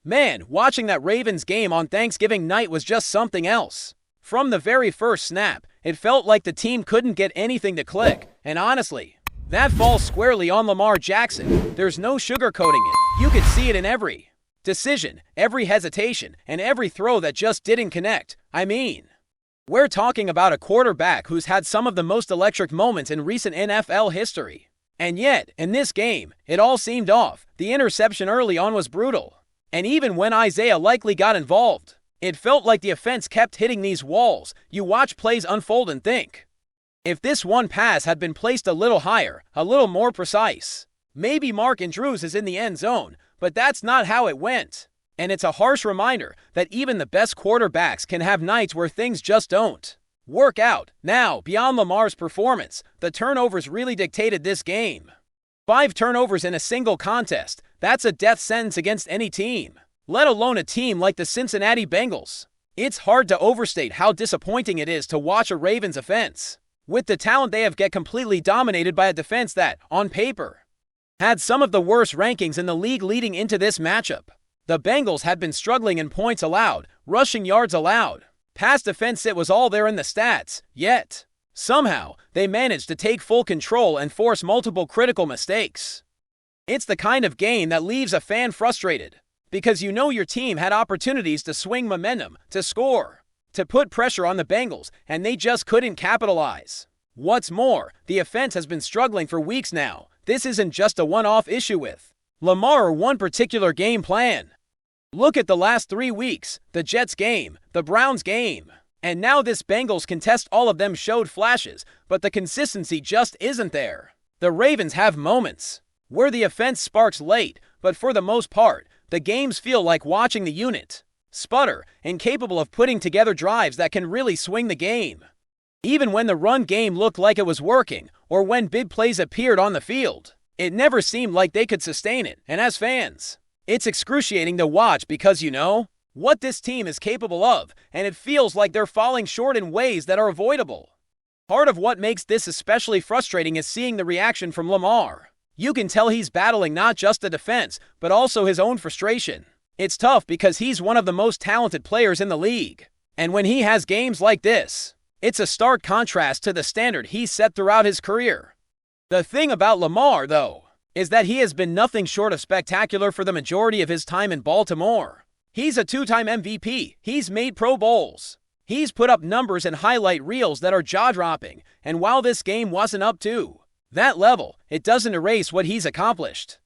Man, watching that Ravens game on Thanksgiving night was just something else. From the very first snap, it felt like the team couldn't get anything to click, and honestly, that falls squarely on Lamar Jackson. There's no sugarcoating it. You could see it in every decision, every hesitation, and every throw that just didn't connect. I mean, we're talking about a quarterback who's had some of the most electric moments in recent NFL history. And yet, in this game, it all seemed off. The interception early on was brutal. And even when Isaiah likely got involved, it felt like the offense kept hitting these walls. You watch plays unfold and think, if this one pass had been placed a little higher, a little more precise, maybe Mark Andrews is in the end zone, but that's not how it went. And it's a harsh reminder that even the best quarterbacks can have nights where things just don't work out. Now, beyond Lamar's performance, the turnovers really dictated this game. 5 turnovers in a single contest, that's a death sentence against any team, let alone a team like the Cincinnati Bengals. It's hard to overstate how disappointing it is to watch a Ravens offense. With the talent they have, get completely dominated by a defense that, on paper, had some of the worst rankings in the league leading into this matchup. The Bengals had been struggling in points allowed, rushing yards allowed. Pass defense, it was all there in the stats, yet somehow they managed to take full control and force multiple critical mistakes. It's the kind of game that leaves a fan frustrated, because you know your team had opportunities to swing momentum, to score, to put pressure on the Bengals, and they just couldn't capitalize. What's more, the offense has been struggling for weeks now. This isn't just a one-off issue with Lamar or one particular game plan. Look at the last 3 weeks, the Jets game, the Browns game, and now this Bengals contest. All of them showed flashes, but the consistency just isn't there. The Ravens have moments where the offense sparks late, but for the most part, the games feel like watching the unit sputter, incapable of putting together drives that can really swing the game. Even when the run game looked like it was working, or when big plays appeared on the field, it never seemed like they could sustain it. And as fans, it's excruciating to watch because you know what this team is capable of, and it feels like they're falling short in ways that are avoidable. Part of what makes this especially frustrating is seeing the reaction from Lamar. You can tell he's battling not just the defense, but also his own frustration. It's tough because he's one of the most talented players in the league. And when he has games like this, it's a stark contrast to the standard he's set throughout his career. The thing about Lamar, though, is that he has been nothing short of spectacular for the majority of his time in Baltimore. He's a 2-time MVP. He's made Pro Bowls. He's put up numbers and highlight reels that are jaw-dropping. And while this game wasn't up to that level, it doesn't erase what he's accomplished.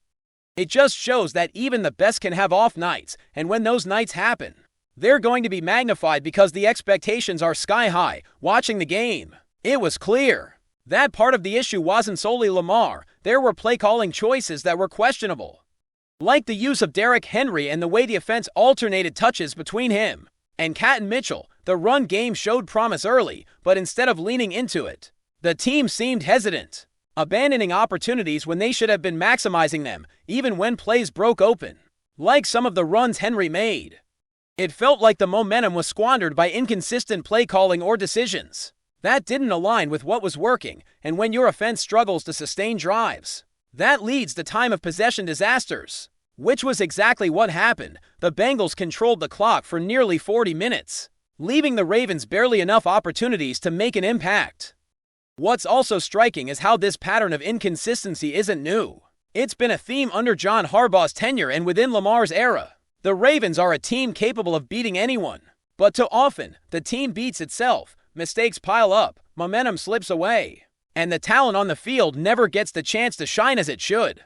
It just shows that even the best can have off nights, and when those nights happen, they're going to be magnified because the expectations are sky high. Watching the game, it was clear that part of the issue wasn't solely Lamar. There were play-calling choices that were questionable, like the use of Derrick Henry and the way the offense alternated touches between him and Catton Mitchell. The run game showed promise early, but instead of leaning into it, the team seemed hesitant, abandoning opportunities when they should have been maximizing them, even when plays broke open, like some of the runs Henry made. It felt like the momentum was squandered by inconsistent play calling or decisions that didn't align with what was working, and when your offense struggles to sustain drives, that leads to time of possession disasters, which was exactly what happened. The Bengals controlled the clock for nearly 40 minutes, leaving the Ravens barely enough opportunities to make an impact. What's also striking is how this pattern of inconsistency isn't new. It's been a theme under John Harbaugh's tenure and within Lamar's era. The Ravens are a team capable of beating anyone, but too often, the team beats itself. Mistakes pile up, momentum slips away, and the talent on the field never gets the chance to shine as it should.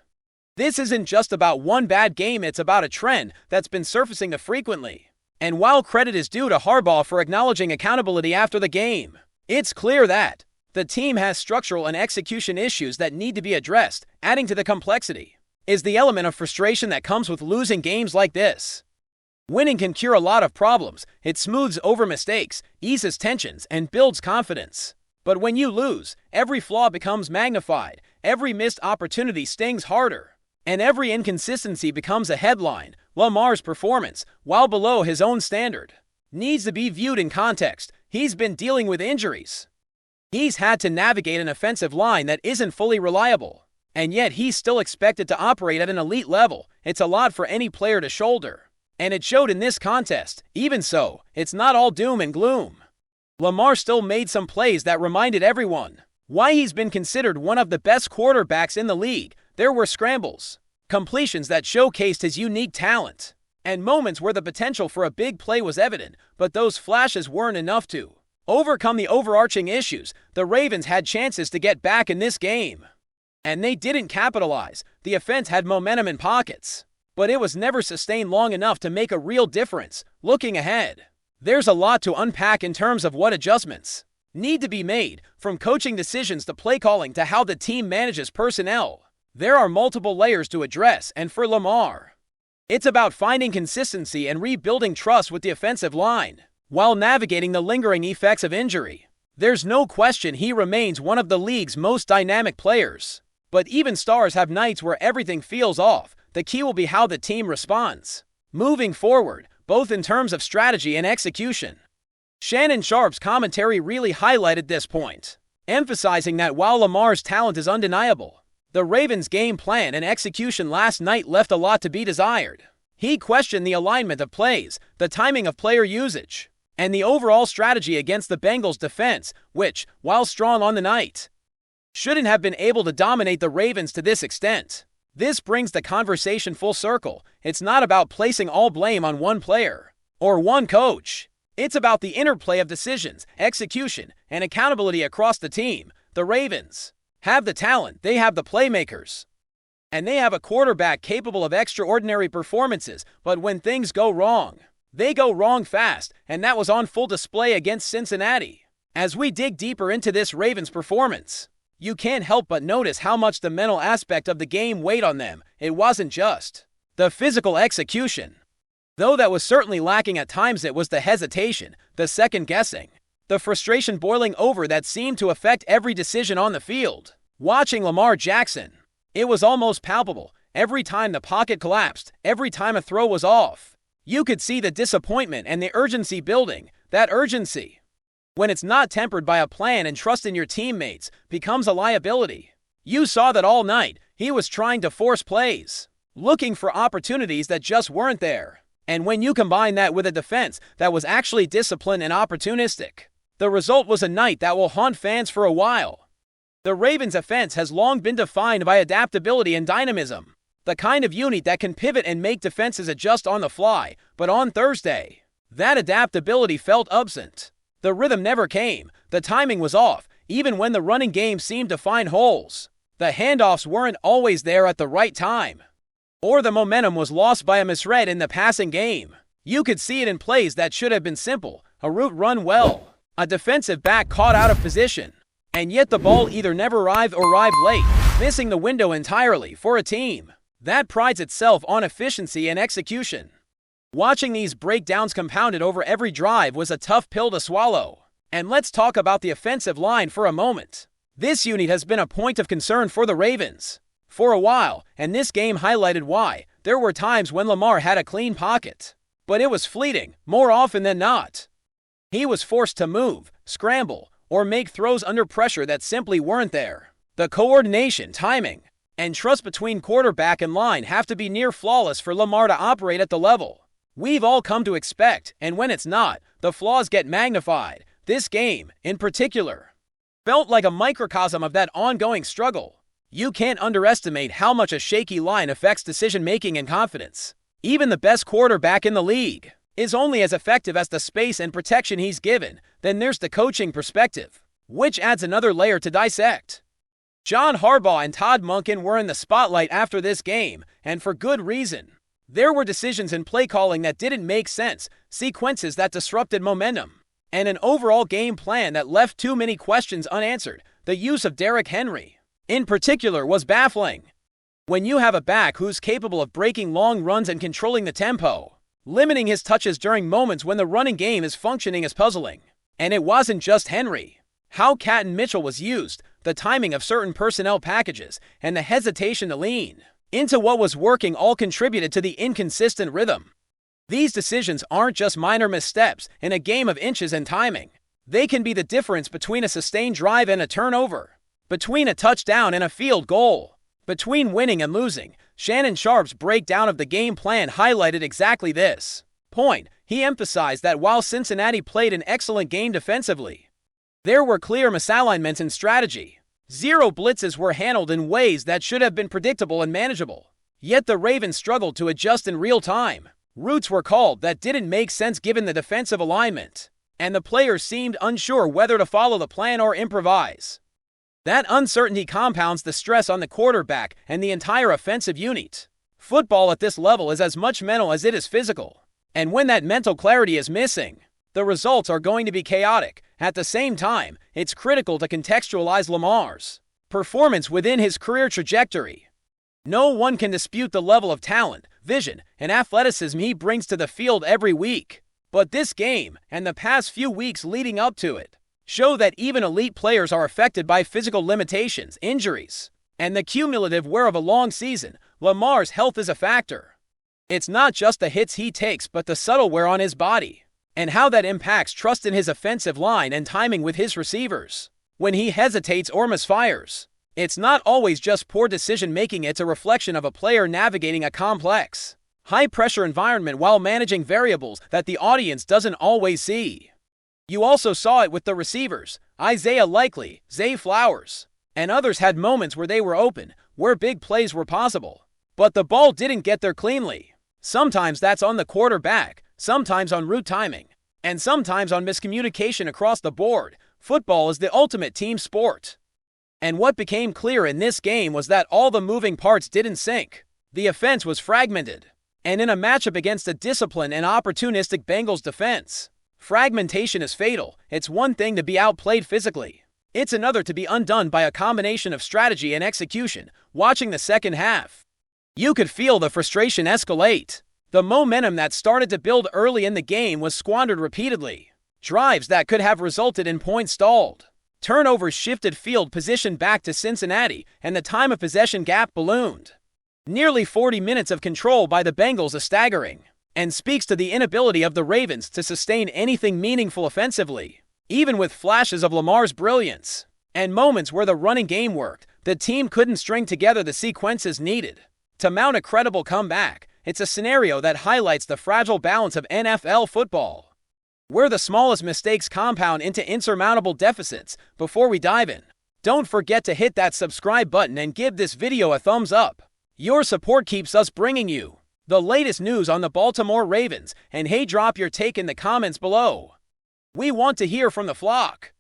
This isn't just about one bad game, it's about a trend that's been surfacing frequently. And while credit is due to Harbaugh for acknowledging accountability after the game, it's clear that the team has structural and execution issues that need to be addressed. Adding to the complexity is the element of frustration that comes with losing games like this. Winning can cure a lot of problems. It smooths over mistakes, eases tensions, and builds confidence. But when you lose, every flaw becomes magnified, every missed opportunity stings harder, and every inconsistency becomes a headline. Lamar's performance, while below his own standard, needs to be viewed in context. He's been dealing with injuries. He's had to navigate an offensive line that isn't fully reliable, and yet he's still expected to operate at an elite level. It's a lot for any player to shoulder. And it showed in this contest. Even so, it's not all doom and gloom. Lamar still made some plays that reminded everyone why he's been considered one of the best quarterbacks in the league. There were scrambles, completions that showcased his unique talent, and moments where the potential for a big play was evident, but those flashes weren't enough to overcome the overarching issues. The Ravens had chances to get back in this game, and they didn't capitalize. The offense had momentum in pockets, but it was never sustained long enough to make a real difference. Looking ahead, there's a lot to unpack in terms of what adjustments need to be made, from coaching decisions to play calling to how the team manages personnel. There are multiple layers to address, and for Lamar, it's about finding consistency and rebuilding trust with the offensive line while navigating the lingering effects of injury. There's no question he remains one of the league's most dynamic players, but even stars have nights where everything feels off. The key will be how the team responds moving forward, both in terms of strategy and execution. Shannon Sharpe's commentary really highlighted this point, emphasizing that while Lamar's talent is undeniable, the Ravens' game plan and execution last night left a lot to be desired. He questioned the alignment of plays, the timing of player usage, and the overall strategy against the Bengals' defense, which, while strong on the night, shouldn't have been able to dominate the Ravens to this extent. This brings the conversation full circle. It's not about placing all blame on one player or one coach. It's about the interplay of decisions, execution, and accountability across the team. The Ravens have the talent, they have the playmakers, and they have a quarterback capable of extraordinary performances. But when things go wrong, they go wrong fast, and that was on full display against Cincinnati. As we dig deeper into this Ravens performance, you can't help but notice how much the mental aspect of the game weighed on them. It wasn't just the physical execution, though that was certainly lacking at times. It was the hesitation, the second-guessing, the frustration boiling over that seemed to affect every decision on the field. Watching Lamar Jackson, it was almost palpable. Every time the pocket collapsed, every time a throw was off, you could see the disappointment and the urgency building. That urgency, when it's not tempered by a plan and trust in your teammates, becomes a liability. You saw that all night. He was trying to force plays, looking for opportunities that just weren't there. And when you combine that with a defense that was actually disciplined and opportunistic, the result was a night that will haunt fans for a while. The Ravens' offense has long been defined by adaptability and dynamism, the kind of unit that can pivot and make defenses adjust on the fly. But on Thursday, that adaptability felt absent. The rhythm never came. The timing was off. Even when the running game seemed to find holes, the handoffs weren't always there at the right time, or the momentum was lost by a misread in the passing game. You could see it in plays that should have been simple. A route run well, a defensive back caught out of position, and yet the ball either never arrived or arrived late, missing the window entirely. For a team that prides itself on efficiency and execution, watching these breakdowns compounded over every drive was a tough pill to swallow. And let's talk about the offensive line for a moment. This unit has been a point of concern for the Ravens for a while, and this game highlighted why. There were times when Lamar had a clean pocket, but it was fleeting. More often than not, he was forced to move, scramble, or make throws under pressure that simply weren't there. The coordination, timing, and trust between quarterback and line have to be near flawless for Lamar to operate at the level we've all come to expect, and when it's not, the flaws get magnified. This game, in particular, felt like a microcosm of that ongoing struggle. You can't underestimate how much a shaky line affects decision-making and confidence. Even the best quarterback in the league is only as effective as the space and protection he's given. Then there's the coaching perspective, which adds another layer to dissect. John Harbaugh and Todd Monken were in the spotlight after this game, and for good reason. There were decisions in play calling that didn't make sense, sequences that disrupted momentum, and an overall game plan that left too many questions unanswered. The use of Derrick Henry, in particular, was baffling. When you have a back who's capable of breaking long runs and controlling the tempo, limiting his touches during moments when the running game is functioning is puzzling. And it wasn't just Henry. How Catton Mitchell was used, the timing of certain personnel packages, and the hesitation to lean into what was working all contributed to the inconsistent rhythm. These decisions aren't just minor missteps in a game of inches and timing. They can be the difference between a sustained drive and a turnover, between a touchdown and a field goal, between winning and losing. Shannon Sharpe's breakdown of the game plan highlighted exactly this point. He emphasized that while Cincinnati played an excellent game defensively, there were clear misalignments in strategy. Zero blitzes were handled in ways that should have been predictable and manageable. Yet the Ravens struggled to adjust in real time. Routes were called that didn't make sense given the defensive alignment, and the players seemed unsure whether to follow the plan or improvise. That uncertainty compounds the stress on the quarterback and the entire offensive unit. Football at this level is as much mental as it is physical, and when that mental clarity is missing, the results are going to be chaotic. At the same time, it's critical to contextualize Lamar's performance within his career trajectory. No one can dispute the level of talent, vision, and athleticism he brings to the field every week. But this game, and the past few weeks leading up to it, show that even elite players are affected by physical limitations, injuries, and the cumulative wear of a long season. Lamar's health is a factor. It's not just the hits he takes, but the subtle wear on his body, and how that impacts trust in his offensive line and timing with his receivers. When he hesitates or misfires, it's not always just poor decision-making, it's a reflection of a player navigating a complex, high-pressure environment while managing variables that the audience doesn't always see. You also saw it with the receivers. Isaiah Likely, Zay Flowers, and others had moments where they were open, where big plays were possible, but the ball didn't get there cleanly. Sometimes that's on the quarterback, sometimes on route timing, and sometimes on miscommunication across the board. Football is the ultimate team sport. And what became clear in this game was that all the moving parts didn't sync. The offense was fragmented. And in a matchup against a disciplined and opportunistic Bengals defense, fragmentation is fatal. It's one thing to be outplayed physically. It's another to be undone by a combination of strategy and execution. Watching the second half, you could feel the frustration escalate. The momentum that started to build early in the game was squandered repeatedly. Drives that could have resulted in points stalled. Turnovers shifted field position back to Cincinnati, and the time of possession gap ballooned. Nearly 40 minutes of control by the Bengals is staggering, and speaks to the inability of the Ravens to sustain anything meaningful offensively. Even with flashes of Lamar's brilliance, and moments where the running game worked, the team couldn't string together the sequences needed to mount a credible comeback. It's a scenario that highlights the fragile balance of NFL football, where the smallest mistakes compound into insurmountable deficits. Before we dive in, don't forget to hit that subscribe button and give this video a thumbs up. Your support keeps us bringing you the latest news on the Baltimore Ravens, and hey, drop your take in the comments below. We want to hear from the flock.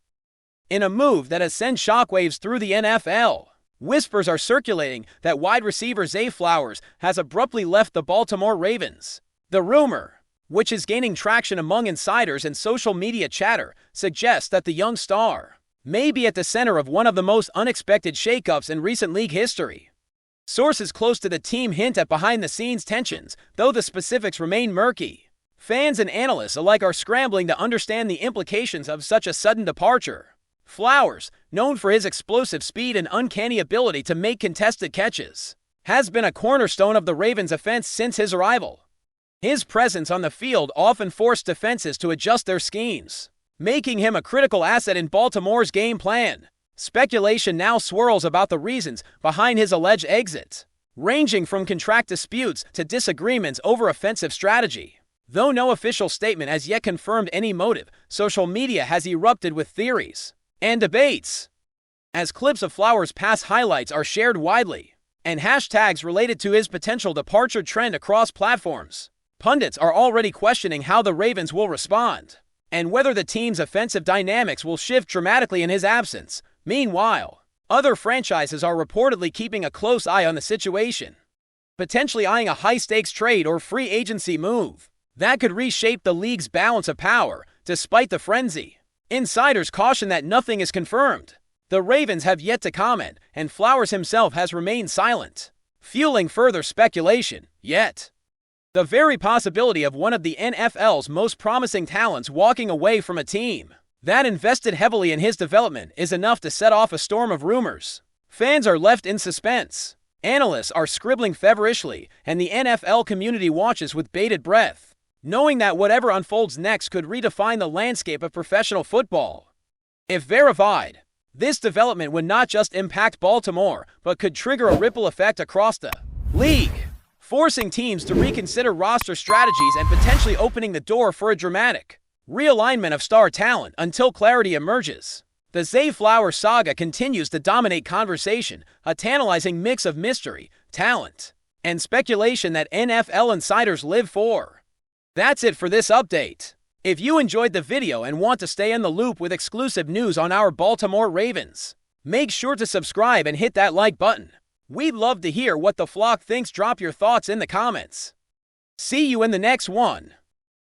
In a move that has sent shockwaves through the NFL, whispers are circulating that wide receiver Zay Flowers has abruptly left the Baltimore Ravens. The rumor, which is gaining traction among insiders and social media chatter, suggests that the young star may be at the center of one of the most unexpected shakeups in recent league history. Sources close to the team hint at behind-the-scenes tensions, though the specifics remain murky. Fans and analysts alike are scrambling to understand the implications of such a sudden departure. Flowers, known for his explosive speed and uncanny ability to make contested catches, has been a cornerstone of the Ravens' offense since his arrival. His presence on the field often forced defenses to adjust their schemes, making him a critical asset in Baltimore's game plan. Speculation now swirls about the reasons behind his alleged exit, ranging from contract disputes to disagreements over offensive strategy. Though no official statement has yet confirmed any motive, social media has erupted with theories and debates, as clips of Flowers' past highlights are shared widely, and hashtags related to his potential departure trend across platforms. Pundits are already questioning how the Ravens will respond, and whether the team's offensive dynamics will shift dramatically in his absence. Meanwhile, other franchises are reportedly keeping a close eye on the situation, potentially eyeing a high-stakes trade or free agency move that could reshape the league's balance of power. Despite the frenzy, insiders caution that nothing is confirmed. The Ravens have yet to comment, and Flowers himself has remained silent, fueling further speculation. Yet, the very possibility of one of the NFL's most promising talents walking away from a team that invested heavily in his development is enough to set off a storm of rumors. Fans are left in suspense. Analysts are scribbling feverishly, and the NFL community watches with bated breath, knowing that whatever unfolds next could redefine the landscape of professional football. If verified, this development would not just impact Baltimore, but could trigger a ripple effect across the league, forcing teams to reconsider roster strategies and potentially opening the door for a dramatic realignment of star talent until clarity emerges. The Zay Flowers saga continues to dominate conversation, a tantalizing mix of mystery, talent, and speculation that NFL insiders live for. That's it for this update. If you enjoyed the video and want to stay in the loop with exclusive news on our Baltimore Ravens, make sure to subscribe and hit that like button. We'd love to hear what the flock thinks. Drop your thoughts in the comments. See you in the next one.